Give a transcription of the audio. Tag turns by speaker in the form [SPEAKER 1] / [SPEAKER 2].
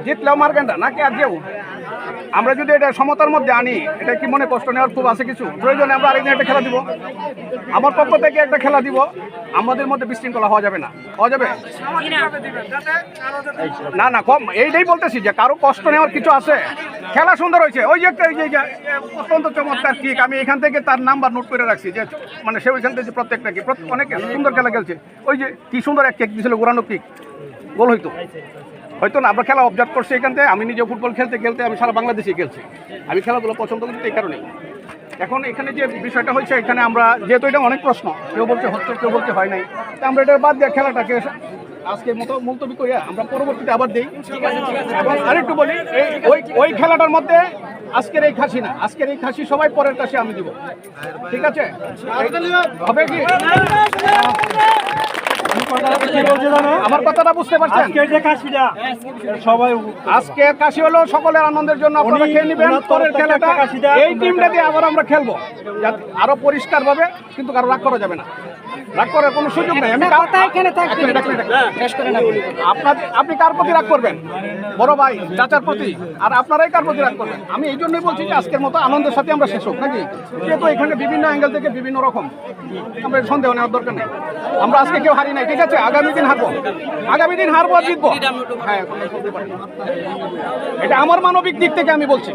[SPEAKER 1] জিতলেও মার্কেন্ডা নাকি আর যেও আমরা যদি এটা সমতার মধ্যে আনি, এটা কি মনে কষ্ট নেওয়ার খুব আছে কিছু? প্রয়োজনে আমরা আরেকদিন একটা খেলা দিব, আমার পক্ষ থেকে একটা খেলা দিব, আমাদের মধ্যে বিশৃঙ্খলা হওয়া যাবে না, হওয়া যাবে না? না কম, এইটাই বলতেছি যে কারো কষ্ট নেওয়ার কিছু আছে। খেলা সুন্দর হয়েছে, ওই যে একটা এই যে অত্যন্ত চমৎকার কিক, আমি এখান থেকে তার নাম্বার নোট করে রাখছি, যে মানে সে ওইখান থেকে প্রত্যেকটা কি অনেক সুন্দর খেলা খেলছে। ওই যে কি সুন্দর এক কিক দিয়েছিল, ঘোরানো কিক, গোল হয়তো না। আমরা খেলা অবজার্ভ করছি এখান থেকে, আমি নিজে ফুটবল খেলতে খেলতে আমি সারা বাংলাদেশে খেলছি, আমি খেলাধুলো পছন্দ করছি এই কারণেই। এখন এখানে যে বিষয়টা হয়েছে, এখানে আমরা যেহেতু এটা অনেক প্রশ্ন, কেউ বলছে হচ্ছে, কেউ বলছে হয় নাই, তা আমরা এটার বাদ দিয়ে খেলাটাকে আজকের মতো মুলতবি করিয়া আমরা পরবর্তীতে আবার দিই। এবং আরেকটু বলি, ওই খেলাটার মধ্যে আজকের এই খাসি না, আজকের এই খাসি সবাই পরের কাছে আমি দিব, ঠিক আছে? হবে কি আমার কথাটা বুঝতে পারছেন? আজকের কাশি হলো সকলের আনন্দের জন্য, আপনারা খেয়ে নেবেন। পরের খেলাটা এই টিমটা দিয়ে আবার আমরা খেলবো আরো পরিষ্কার ভাবে, কিন্তু কারো রাগ করা যাবে না, রাগ করার কোনো সুযোগ নেই। আমি আপনি কার প্রতি রাগ করবেন? বড় ভাই চাচার প্রতি, আর আপনারাই কার প্রতি রাগ করবেন? আমি এই জন্যই বলছি যে আজকের মতো আনন্দের সাথে আমরা শেষ হোক, নাকি? যেহেতু এখানে বিভিন্ন অ্যাঙ্গেল থেকে বিভিন্ন রকম, আমরা সন্দেহ নেওয়ার দরকার নেই। আমরা আজকে কেউ হারি নাই, ঠিক আছে? আগামী দিন হারবো, আগামী দিন হারবো আর জিতবো। হ্যাঁ, এটা আমার মানবিক দিক থেকে আমি বলছি।